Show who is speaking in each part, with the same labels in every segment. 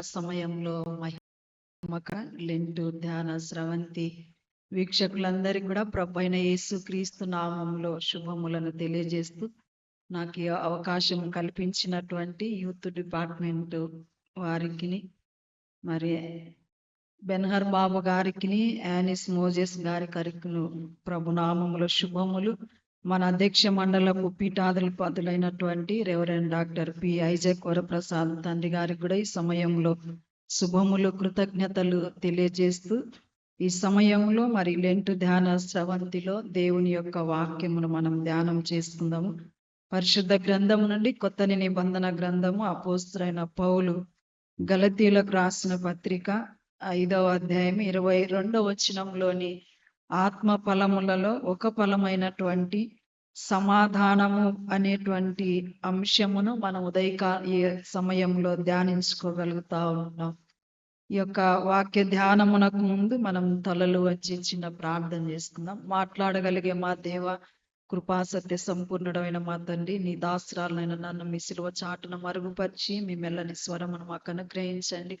Speaker 1: సమయంలో మహిమక లెంటు ధ్యాన స్రవంతి వీక్షకులందరికీ కూడా ప్రభైన యేసు క్రీస్తు నామంలో శుభములను తెలియజేస్తూ నాకు ఈ అవకాశం కల్పించినటువంటి యూత్ డిపార్ట్మెంట్ వారికి మరి బెన్హర్ బాబు గారికి యానిస్ మోజెస్ గారికి ప్రభునామములో శుభములు. మన అధ్యక్ష మండలపు పీఠాధిపతులైనటువంటి reverend doctor P Isaac Varaprasad తండ్రి గారికి కూడా ఈ సమయంలో శుభములు కృతజ్ఞతలు తెలియజేస్తూ ఈ సమయంలో మరి లెంటు ధ్యాన స్రవంతిలో దేవుని యొక్క వాక్యమును మనం ధ్యానం చేసుకుందాము. పరిశుద్ధ గ్రంథము నుండి కొత్త నిబంధన గ్రంథము అపోస్తలుడైన పౌలు గలతీయులకు రాసిన పత్రిక 5వ అధ్యాయం 22వ వచనంలోని ఆత్మ ఫలములలో ఒక ఫలమైనటువంటి సమాధానము అనేటువంటి అంశమును మనం ఈ సమయంలో ధ్యానించుకోగలుగుతా ఉన్నాం. ఈ యొక్క వాక్య ధ్యానమునకు ముందు మనం తలలు వచ్చి చిన్న ప్రార్థన చేసుకుందాం. మాట్లాడగలిగే మా దేవ, కృపా సత్య సంపూర్ణుడమైన మా తండ్రి, నీ దాసరాలైన నన్ను మీ సిలువ చాటున మరుగుపరిచి మీ మెల్లని స్వరమును మాకు అనుగ్రహించండి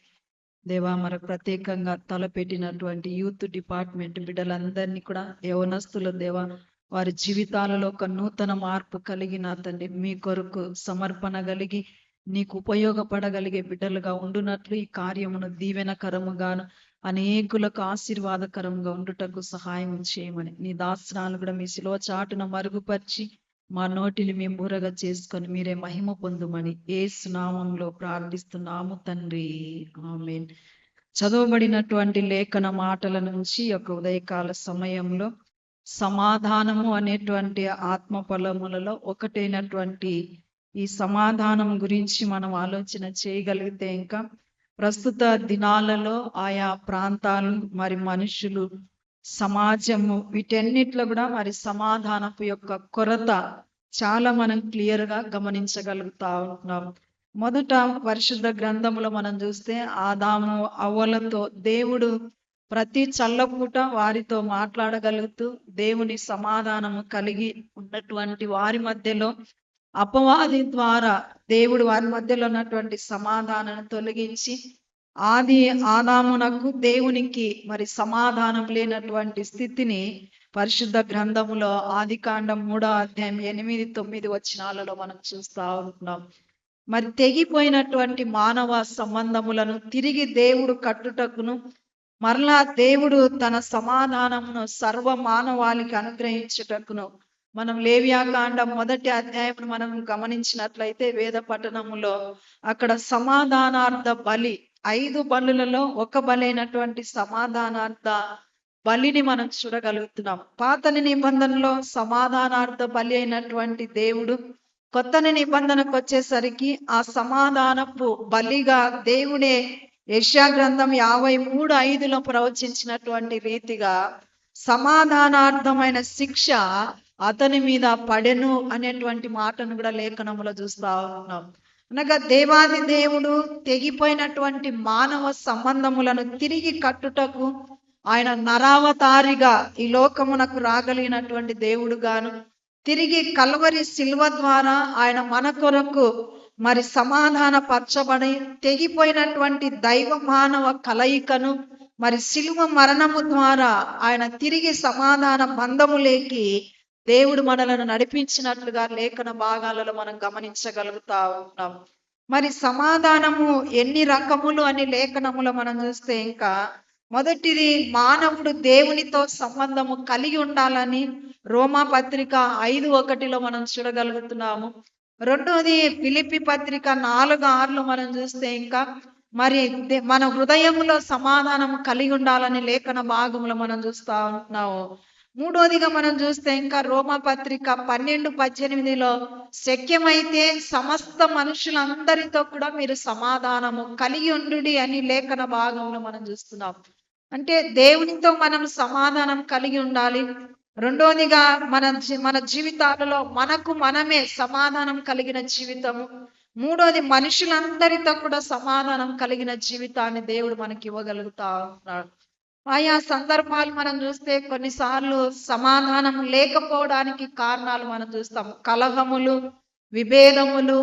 Speaker 1: దేవా. మరి ప్రత్యేకంగా తలపెట్టినటువంటి యూత్ డిపార్ట్మెంట్ బిడ్డలందరినీ కూడా యవనస్తుల దేవా, వారి జీవితాలలో ఒక నూతన మార్పు కలిగిన తండ్రి, మీ కొరకు సమర్పణ కలిగి నీకు ఉపయోగపడగలిగే బిడ్డలుగా ఉండునట్లు ఈ కార్యమును దీవెనకరముగాను అనేకులకు ఆశీర్వాదకరంగా ఉండుటకు సహాయం చేయమని నీ దాసనాలు కూడా మీ శిలువ చాటున మరుగుపరిచి మా నోటిని మేము బూరగా చేసుకొని మీరే మహిమ పొందుమని యేసు నామంలో ప్రార్థిస్తున్నాము తండ్రి, ఆమేన్. చదవబడినటువంటి లేఖన మాటల నుంచి ఒక ఉదయకాల సమయంలో సమాధానము అనేటువంటి ఆత్మ ఫలములలో ఒకటైనటువంటి ఈ సమాధానం గురించి మనం ఆలోచన చేయగలిగితే, ఇంకా ప్రస్తుత దినాలలో ఆయా ప్రాంతాలు మరి మనుషులు సమాజము వీటన్నిటిలో కూడా మరి సమాధానపు యొక్క కొరత చాలా మనం క్లియర్ గా గమనించగలుగుతా ఉంటున్నాం. మొదట పరిశుద్ధ గ్రంథంలో మనం చూస్తే ఆదాము అవ్వలతో దేవుడు ప్రతి చల్లపూట వారితో మాట్లాడగలుగుతూ దేవుని సమాధానము కలిగి ఉన్నటువంటి వారి మధ్యలో అపవాది ద్వారా దేవుడు వారి మధ్యలో ఉన్నటువంటి సమాధానాన్ని తొలగించి ఆదామునకు దేవునికి మరి సమాధానం లేనటువంటి స్థితిని పరిశుద్ధ గ్రంథములో ఆదికాండం 3వ అధ్యాయం 8-9 వచనాలలో మనం చూస్తా ఉంటున్నాం. మరి తెగిపోయినటువంటి మానవ సంబంధములను తిరిగి దేవుడు కట్టుటకును మరలా దేవుడు తన సమాధానమును సర్వ మానవాళికి అనుగ్రహించుటకును మనం లేవియాకాండం 1వ అధ్యాయం మనం గమనించినట్లయితే వేద పట్టణములో అక్కడ సమాధానార్థ బలి 5 బలులలో ఒక బలైనటువంటి సమాధానార్థ బలిని మనం చూడగలుగుతున్నాం. పాత నిబంధనలో సమాధానార్థ బలి అయినటువంటి దేవుడు కొత్త నిబంధనకు వచ్చేసరికి ఆ సమాధానపు బలిగా దేవుడే యెషయా గ్రంథం 53:5లో ప్రవచించినటువంటి రీతిగా సమాధానార్థమైన శిక్ష అతని మీద పడెను అనేటువంటి మాటను కూడా లేఖనంలో చూస్తా ఉన్నాం. అనగా దేవాది దేవుడు తెగిపోయినటువంటి మానవ సంబంధములను తిరిగి కట్టుటకు ఆయన నరావతారిగా ఈ లోకమునకు రాగలిగినటువంటి దేవుడు గాను, తిరిగి కల్వరి శిల్వ ద్వారా ఆయన మన కొరకు మరి సమాధాన పరచబడి తెగిపోయినటువంటి దైవ మానవ కలయికను మరి శిలువ మరణము ద్వారా ఆయన తిరిగి సమాధాన బంధములేకి దేవుడు మనలను నడిపించినట్లుగా లేఖన భాగాలలో మనం గమనించగలుగుతా ఉన్నాం. మరి సమాధానము ఎన్ని రకములు అని లేఖనములో మనం చూస్తే, ఇంకా మొదటిది మానవుడు దేవునితో సంబంధము కలిగి ఉండాలని రోమా పత్రిక 5:1లో మనం చూడగలుగుతున్నాము. రెండోది ఫిలిప్పీ పత్రిక 4:6లో మనం చూస్తే, ఇంకా మరి మన హృదయంలో సమాధానం కలిగి ఉండాలని లేఖన భాగంలో మనం చూస్తా ఉంటున్నాము. మూడోదిగా మనం చూస్తే ఇంకా రోమా పత్రిక 12:18లో శక్యమైతే సమస్త మనుషులందరితో కూడా మీరు సమాధానము కలిగి ఉండుడి అని లేఖన భాగంలో మనం చూస్తున్నాం. అంటే దేవునితో మనం సమాధానం కలిగి ఉండాలి. రెండోదిగా మన జీవితాలలో మనకు మనమే సమాధానం కలిగిన జీవితము. మూడోది మనుషులందరితో కూడా సమాధానం కలిగిన జీవితాన్ని దేవుడు మనకి ఇవ్వగలుగుతా ఉన్నాడు. ఆయా సందర్భాలు మనం చూస్తే కొన్నిసార్లు సమాధానం లేకపోవడానికి కారణాలు మనం చూస్తాం. కలహములు, విభేదములు,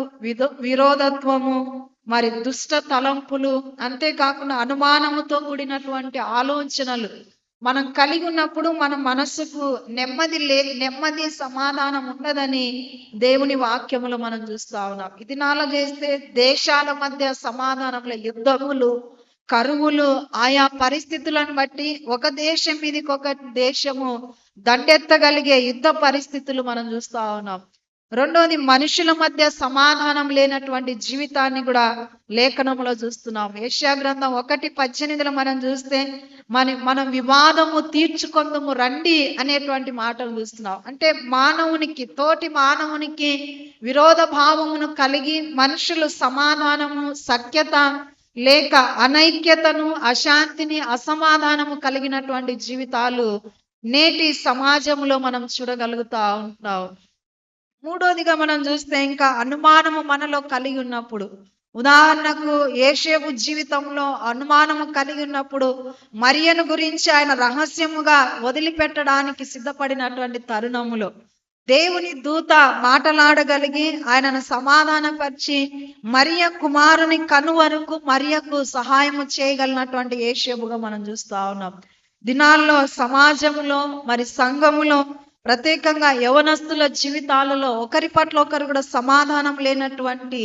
Speaker 1: విరోధత్వము, మరి దుష్ట తలంపులు, అంతేకాకుండా అనుమానముతో కూడినటువంటి ఆలోచనలు మనం కలిగి ఉన్నప్పుడు మన మనస్సుకు నెమ్మది సమాధానం ఉండదని దేవుని వాక్యములో మనం చూస్తా ఉన్నాం. ఇది నాలో చేస్తే దేశాల మధ్య సమాధానంలో యుద్ధములు, కరువులు, ఆయా పరిస్థితులను బట్టి ఒక దేశం మీదకి ఒక దేశము దండెత్తగలిగే యుద్ధ పరిస్థితులు మనం చూస్తా ఉన్నాం. రెండోది, మనుషుల మధ్య సమాధానం లేనటువంటి జీవితాన్ని కూడా లేఖనంలో చూస్తున్నాం. యెషయా గ్రంథం 1:18 మనం చూస్తే మనం వివాదము తీర్చుకొందుము రండి అనేటువంటి మాటలు చూస్తున్నాం. అంటే తోటి మానవునికి విరోధ భావమును కలిగి మనుషులు సమాధానము, సఖ్యత లేక అనైక్యతను, అశాంతిని, అసమాధానము కలిగినటువంటి జీవితాలు నేటి సమాజంలో మనం చూడగలుగుతా ఉంటున్నాం. మూడోదిగా మనం చూస్తే ఇంకా అనుమానము మనలో కలిగి ఉన్నప్పుడు, ఉదాహరణకు యేషేబు జీవితంలో అనుమానము కలిగి ఉన్నప్పుడు మరియను గురించి ఆయన రహస్యముగా వదిలిపెట్టడానికి సిద్ధపడినటువంటి తరుణములో దేవుని దూత మాటలాడగలిగి ఆయనను సమాధానపరిచి మరియ కుమారుని కను వరకు మరియకు సహాయము చేయగలిగినటువంటి యేషేబుగా మనం చూస్తా ఉన్నాం. దినాల్లో సమాజంలో మరి సంఘములో ప్రత్యేకంగా యవనస్తుల జీవితాలలో ఒకరి పట్ల ఒకరు కూడా సమాధానం లేనటువంటి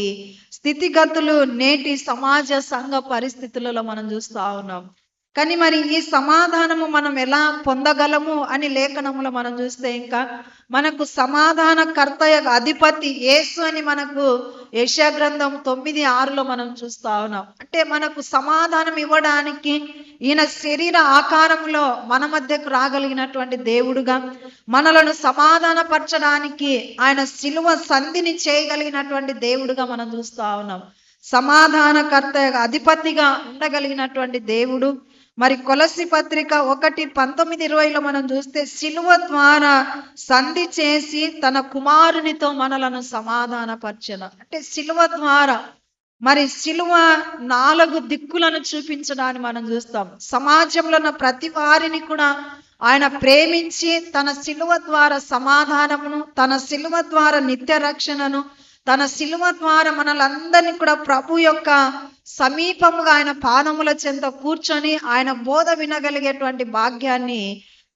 Speaker 1: స్థితిగతులు నేటి సమాజ సంఘ పరిస్థితులలో మనం చూస్తా ఉన్నాం. కానీ మరి ఈ సమాధానము మనం ఎలా పొందగలము అని లేఖనములో మనం చూస్తే ఇంకా మనకు సమాధానకర్త అధిపతి యేసు అని మనకు యెషయా గ్రంథం 9:6 మనం చూస్తా ఉన్నాం. అంటే మనకు సమాధానం ఇవ్వడానికి ఈయన శరీర ఆకారంలో మన మధ్యకు రాగలిగినటువంటి దేవుడుగా, మనలను సమాధానపరచడానికి ఆయన శిలువ సంధిని చేయగలిగినటువంటి దేవుడుగా మనం చూస్తా ఉన్నాం. సమాధానకర్త అధిపతిగా ఉండగలిగినటువంటి దేవుడు. మరి కొలస్సీ పత్రిక 1:19-20 మనం చూస్తే శిలువ ద్వారా సంధి చేసి తన కుమారునితో మనలను సమాధానపరచెను. అంటే శిలువ ద్వారా, మరి శిలువ 4 దిక్కులను చూపించడాన్ని మనం చూస్తాం. సమాజంలో ఉన్న ప్రతి వారిని కూడా ఆయన ప్రేమించి తన శిలువ ద్వారా సమాధానమును, తన శిలువ ద్వారా నిత్య రక్షణను, తన శిలువ ద్వారా మనలందరినీ కూడా ప్రభు యొక్క సమీపముగా ఆయన పాదముల చెంత కూర్చొని ఆయన బోధ వినగలిగేటువంటి భాగ్యాన్ని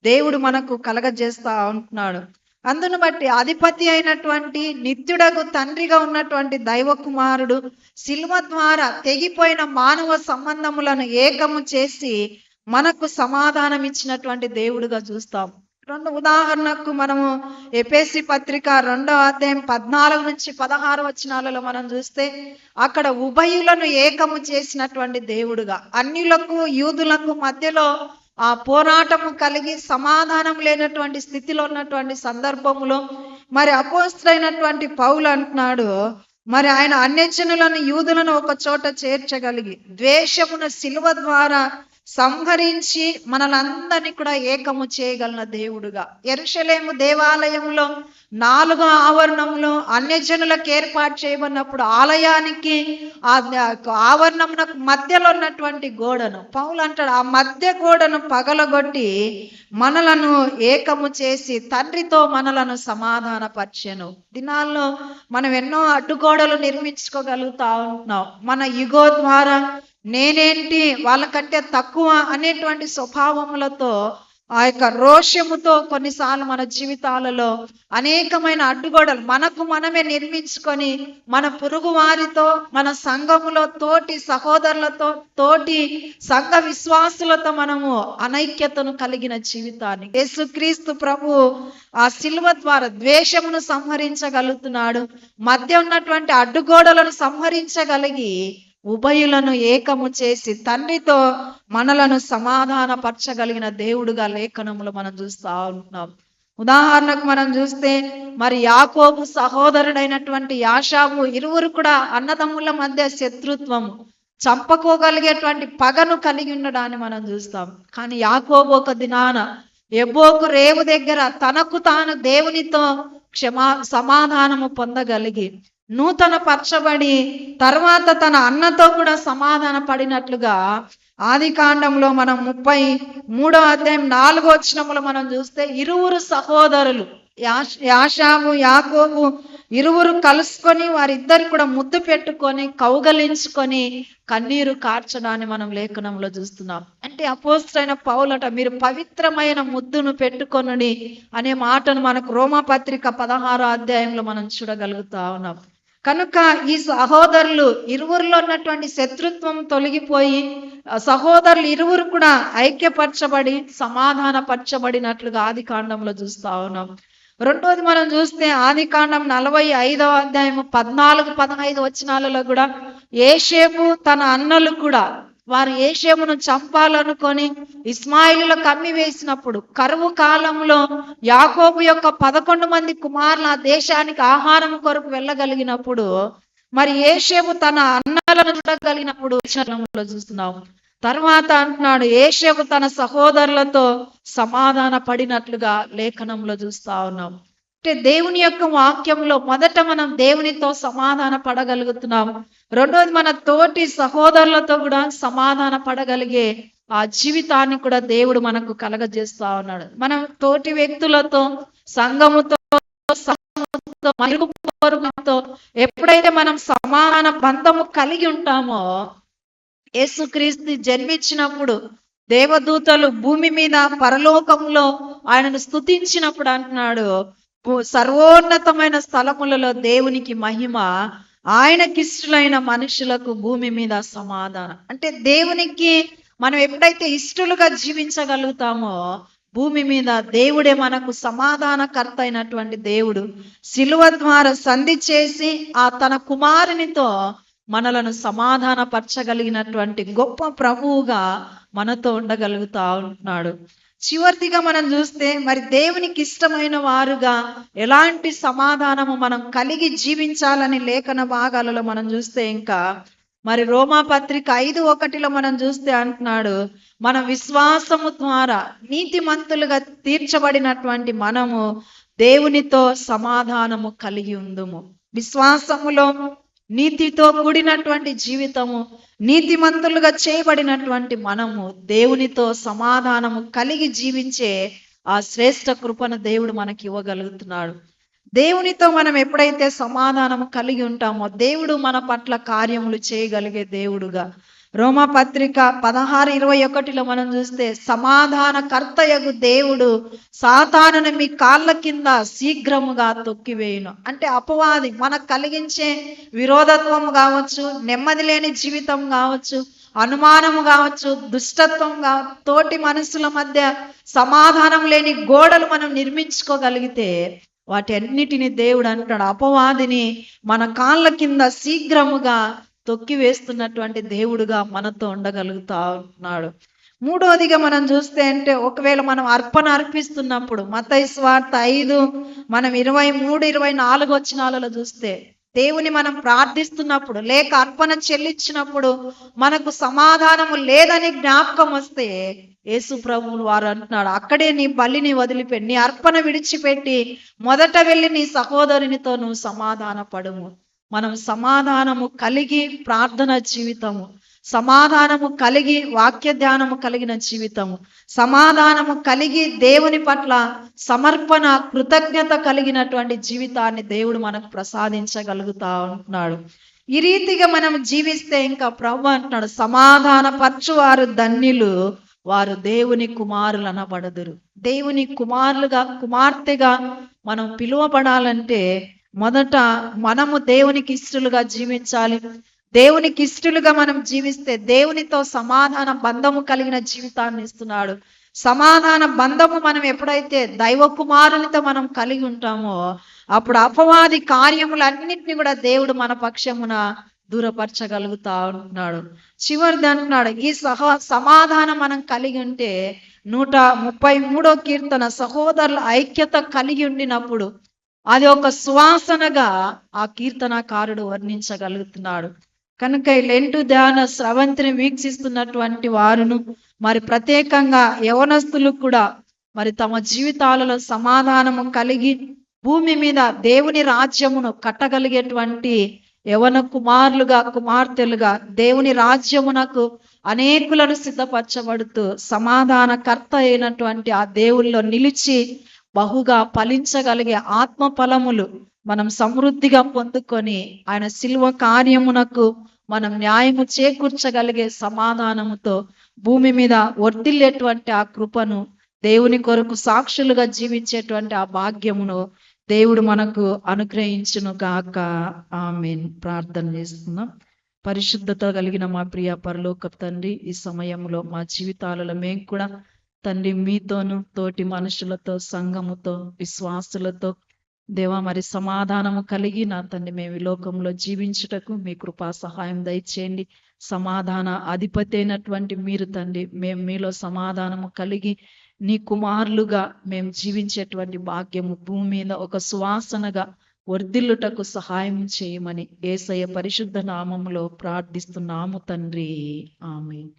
Speaker 1: దేవుడు మనకు కలగజేస్తా ఉంటున్నాడు. అందును బట్టి అధిపతి అయినటువంటి నిత్యుడకు తండ్రిగా ఉన్నటువంటి దైవ కుమారుడు శిలువ ద్వారా తెగిపోయిన మానవ సంబంధములను ఏకము చేసి మనకు సమాధానం ఇచ్చినటువంటి దేవుడుగా చూస్తాం. ఉదాహరణకు మనము ఎఫెసీ పత్రిక 2:14-16 మనం చూస్తే అక్కడ ఉభయులను ఏకము చేసినటువంటి దేవుడుగా, అన్యులకు యూదులకు మధ్యలో ఆ పోరాటము కలిగి సమాధానం లేనటువంటి స్థితిలో ఉన్నటువంటి సందర్భంలో మరి అపోస్తలుడైనటువంటి పౌలు అంటున్నాడు, మరి ఆయన అన్యజనులను యూదులను ఒక చోట చేర్చగలిగి ద్వేషమును శిలువ ద్వారా సంహరించి మనలందరినీ కూడా ఏకము చేయగలిగిన దేవుడుగా, యెరూషలేము దేవాలయంలో 4వ ఆవరణంలో అన్యజనులకు ఏర్పాటు చేయబడినప్పుడు ఆలయానికి ఆ ఆవరణమునకు మధ్యలో ఉన్నటువంటి గోడను పౌలు అంటాడు, ఆ మధ్య గోడను పగలగొట్టి మనలను ఏకము చేసి తండ్రితో మనలను సమాధానపరిచెను. దినాల్లో మనం ఎన్నో అడ్డుగోడలు నిర్మించుకోగలుగుతా ఉంటున్నాం. మన ఇగో ద్వారా నేనేంటి వాళ్ళకంటే తక్కువ అనేటువంటి స్వభావములతో, ఆ యొక్క రోషముతో కొన్నిసార్లు మన జీవితాలలో అనేకమైన అడ్డుగోడలు మనకు మనమే నిర్మించుకొని మన పొరుగు వారితో, మన సంఘములో తోటి సహోదరులతో, తోటి సంఘ విశ్వాసులతో మనము అనైక్యతను కలిగిన జీవితాన్ని యేసుక్రీస్తు ప్రభు ఆ శిలువ ద్వారా ద్వేషమును సంహరించగలుగుతున్నాడు. మధ్య ఉన్నటువంటి అడ్డుగోడలను సంహరించగలిగి ఉభయులను ఏకము చేసి తండ్రితో మనలను సమాధానపరచగలిగిన దేవుడుగా లేఖనములు మనం చూస్తా ఉంటున్నాం. ఉదాహరణకు మనం చూస్తే మరి యాకోబు సహోదరుడైనటువంటి యాషావు, ఇరువురు కూడా అన్నదమ్ముల మధ్య శత్రుత్వము, చంపకోగలిగేటువంటి పగను కలిగి ఉండడాన్ని మనం చూస్తాం. కానీ యాకోబు ఒక దినాన ఎబ్బోకు రేవు దగ్గర తనకు తాను దేవునితో సమాధానము పొందగలిగి నూతన పరచబడి తర్వాత తన అన్నతో కూడా సమాధాన పడినట్లుగా ఆదికాండంలో మనం 33:4 మనం చూస్తే ఇరువురు సహోదరులు యాషావు యాకోబు ఇరువురు కలుసుకొని వారిద్దరు కూడా ముద్దు పెట్టుకొని కౌగలించుకొని కన్నీరు కార్చడాన్ని మనం లేఖనంలో చూస్తున్నాం. అంటే అపోస్తలుడైన పౌలట మీరు పవిత్రమైన ముద్దును పెట్టుకొనుడి అనే మాటను మనకు రోమాపత్రిక 16వ అధ్యాయంలో మనం చూడగలుగుతా ఉన్నాం. కనుక ఈ సహోదరులు ఇరువురిలో ఉన్నటువంటి శత్రుత్వం తొలగిపోయి సహోదరులు ఇరువురు కూడా ఐక్యపరచబడి సమాధానపరచబడినట్లుగా ఆది కాండంలో చూస్తా ఉన్నాం. రెండోది మనం చూస్తే ఆది కాండం 45వ అధ్యాయం 14-15 వచనాలలో కూడా ఏషేము తన అన్నలు కూడా వారు ఏషేమును చంపాలనుకొని ఇస్మాయిలులో కమ్మి వేసినప్పుడు కరువు కాలంలో యాకోబు యొక్క 11 మంది కుమారులు ఆ దేశానికి ఆహారం కొరకు వెళ్ళగలిగినప్పుడు మరి ఏషేము తన అన్నలను చూడగలిగినప్పుడు చూస్తున్నాం. తర్వాత అంటున్నాడు ఏషేము తన సహోదరులతో సమాధాన పడినట్లుగా లేఖనంలో చూస్తా ఉన్నాం. అంటే దేవుని యొక్క వాక్యంలో మొదట మనం దేవునితో సమాధాన పడగలుగుతున్నాం. రెండోది మన తోటి సహోదరులతో కూడా సమాధాన పడగలిగే ఆ జీవితాన్ని కూడా దేవుడు మనకు కలగజేస్తా ఉన్నాడు. మనం తోటి వ్యక్తులతో సంఘముతో ఎప్పుడైతే మనం సమాధాన బంధము కలిగి ఉంటామో యేసుక్రీస్తు జన్మించినప్పుడు దేవదూతలు భూమి మీద పరలోకంలో ఆయనను స్తుతించినప్పుడు అంటున్నాడు సర్వోన్నతమైన స్థలములలో దేవునికి మహిమ, ఆయనకిష్టులైన మనుషులకు భూమి మీద సమాధానం. అంటే దేవునికి మనం ఎప్పుడైతే ఇష్టలుగా జీవించగలుగుతామో భూమి మీద దేవుడే మనకు సమాధానకర్త అయినటువంటి దేవుడు శిలువ ద్వారా సంధి చేసి ఆ తన కుమారునితో మనలను సమాధానపరచగలిగినటువంటి గొప్ప ప్రభువుగా మనతో ఉండగలుగుతా ఉంటున్నాడు. చివరిగా మనం చూస్తే మరి దేవునికి ఇష్టమైన వారుగా ఎలాంటి సమాధానము మనం కలిగి జీవించాలని లేఖన భాగాలలో మనం చూస్తే ఇంకా మరి రోమాపత్రిక 5:1 మనం చూస్తే అంటున్నాడు మన విశ్వాసము ద్వారా నీతిమంతులుగా తీర్చబడినటువంటి మనము దేవునితో సమాధానము కలిగి ఉందుము. విశ్వాసములో నీతితో కూడినటువంటి జీవితము నీతిమంతులుగా చేయబడినటువంటి మనము దేవునితో సమాధానము కలిగి జీవించే ఆ శ్రేష్ఠ కృపను దేవుడు మనకి ఇవ్వగలుగుతున్నాడు. దేవునితో మనం ఎప్పుడైతే సమాధానము కలిగి ఉంటామో దేవుడు మన పట్ల కార్యములు చేయగలిగే దేవుడుగా రోమాపత్రిక 16:21 మనం చూస్తే సమాధానకర్తయగు దేవుడు సాతానుని మీ కాళ్ళ కింద శీఘ్రముగా తొక్కివేయును. అంటే అపవాది మనకు కలిగించే విరోధత్వం కావచ్చు, నెమ్మది లేని జీవితం కావచ్చు, అనుమానము కావచ్చు, దుష్టత్వం కావచ్చు, తోటి మనుషుల మధ్య సమాధానం లేని గోడలు మనం నిర్మించుకోగలిగితే వాటి అన్నిటిని దేవుడు అంటాడు అపవాదిని మన కాళ్ళ కింద శీఘ్రముగా తొక్కి వేస్తున్నటువంటి దేవుడుగా మనతో ఉండగలుగుతా ఉన్నాడు. మూడోదిగా మనం చూస్తే అంటే ఒకవేళ మనం అర్పణ అర్పిస్తున్నప్పుడు మత్తయి సువార్త 5 మనం 23-24 వచనాలలో చూస్తే దేవుని మనం ప్రార్థిస్తున్నప్పుడు లేక అర్పణ చెల్లించినప్పుడు మనకు సమాధానము లేదని జ్ఞాపకం వస్తే యేసు ప్రభువులు వారు అంటున్నాడు అక్కడే నీ బలిని వదిలిపెట్టి నీ అర్పణ విడిచిపెట్టి మొదట వెళ్ళి నీ సహోదరునితో నువ్వు సమాధాన పడుము. మనం సమాధానము కలిగి ప్రార్థన జీవితము, సమాధానము కలిగి వాక్య ధ్యానము కలిగిన జీవితము, సమాధానము కలిగి దేవుని పట్ల సమర్పణ కృతజ్ఞత కలిగినటువంటి జీవితాన్ని దేవుడు మనకు ప్రసాదించగలుగుతా ఉంటున్నాడు. ఈ రీతిగా మనం జీవిస్తే ఇంకా ప్రభు అంటున్నాడు సమాధాన పరచువారు ధన్యులు, వారు దేవుని కుమారులు అనబడదురు. దేవుని కుమారులుగా కుమార్తెగా మనం పిలువబడాలంటే మొదట మనము దేవునికి ఇష్టలుగా జీవించాలి. దేవునికి ఇష్టలుగా మనం జీవిస్తే దేవునితో సమాధాన బంధము కలిగిన జీవితాన్ని ఇస్తున్నాడు. సమాధాన బంధము మనం ఎప్పుడైతే దైవ కుమారునితో మనం కలిగి ఉంటామో అప్పుడు అపవాది కార్యములన్నింటినీ కూడా దేవుడు మన పక్షమున దూరపరచగలుగుతా ఉంటున్నాడు. చివరిది అంటున్నాడు ఈ సమాధానం మనం కలిగి ఉంటే 133వ కీర్తన సహోదరుల ఐక్యత కలిగి ఉండినప్పుడు అది ఒక సువాసనగా ఆ కీర్తనకారుడు వర్ణించగలుగుతున్నాడు. కనుక ఈ లెంటు ధ్యాన స్రవంతిని వీక్షిస్తున్నటువంటి వారును మరి ప్రత్యేకంగా యవనస్తులు కూడా మరి తమ జీవితాలలో సమాధానము కలిగి భూమి మీద దేవుని రాజ్యమును కట్టగలిగేటువంటి యవన కుమారులుగా కుమార్తెలుగా దేవుని రాజ్యమునకు అనేకులను సిద్ధపరచబడుతూ సమాధానకర్త అయినటువంటి ఆ దేవుల్లో నిలిచి బహుగా ఫలించగలిగే ఆత్మ ఫలములు మనం సమృద్ధిగా పొందుకొని ఆయన శిలువ కార్యమునకు మనం న్యాయము చేకూర్చగలిగే సమాధానముతో భూమి మీద వర్ధిల్లేటువంటి ఆ కృపను, దేవుని కొరకు సాక్షులుగా జీవించేటువంటి ఆ భాగ్యమును దేవుడు మనకు అనుగ్రహించును గాక. ఆమేన్. ప్రార్థన చేస్తున్నాం. పరిశుద్ధత కలిగిన మా ప్రియ పరలోకపు తండ్రి, ఈ సమయంలో మా జీవితాలలో మేము కూడా తండ్రి మీతోను, తోటి మనుషులతో, సంఘముతో, విశ్వాసులతో దేవా మరి సమాధానము కలిగి నా తండ్రి మేము ఈ లోకంలో జీవించుటకు మీ కృపా సహాయం దయచేయండి. సమాధాన అధిపతి అయినటువంటి మీరు తండ్రి, మేము మీలో సమాధానము కలిగి నీ కుమారులుగా మేము జీవించేటువంటి భాగ్యము భూమి మీద ఒక సువాసనగా వర్ధిల్లుటకు సహాయం చేయమని యేసయ్య పరిశుద్ధ నామములో ప్రార్థిస్తున్నాము తండ్రి. ఆమేన్.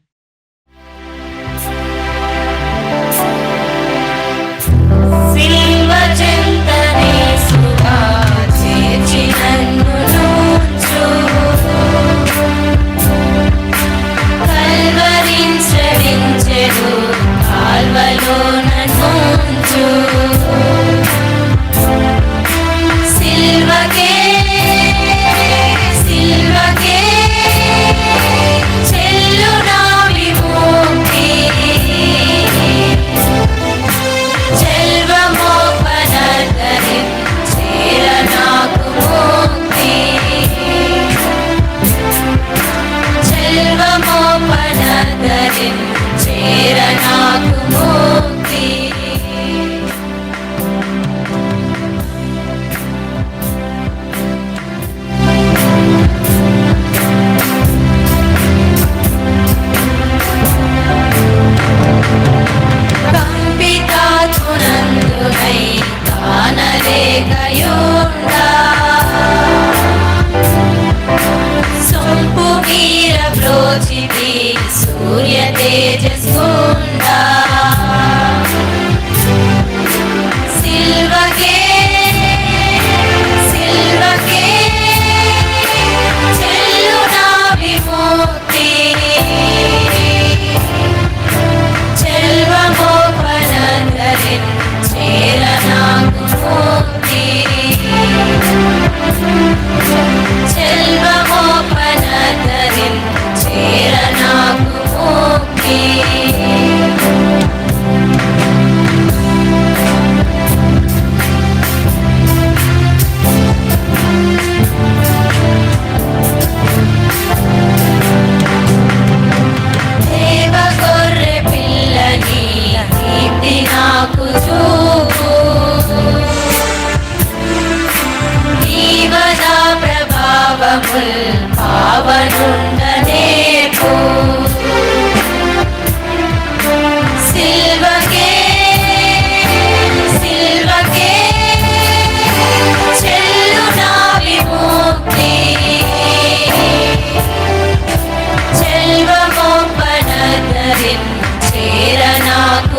Speaker 2: సూర్య తేజస్సుండా సిల్వకే చెల్లునా విముక్తి చెల్వమోపనందరిన్ చేరనాకు ముక్తి చెల్వమోపనందరిన్ చేరనాకు ముక్తి దేవ గొర్రె పిల్లని దీప్తి నాకు చూపు జీవన ప్రభావముల్ పావనుండనేపు సిల్వకే చెల్లునా విముక్తి చెల్వమోపనందరిన్ చేరనాకు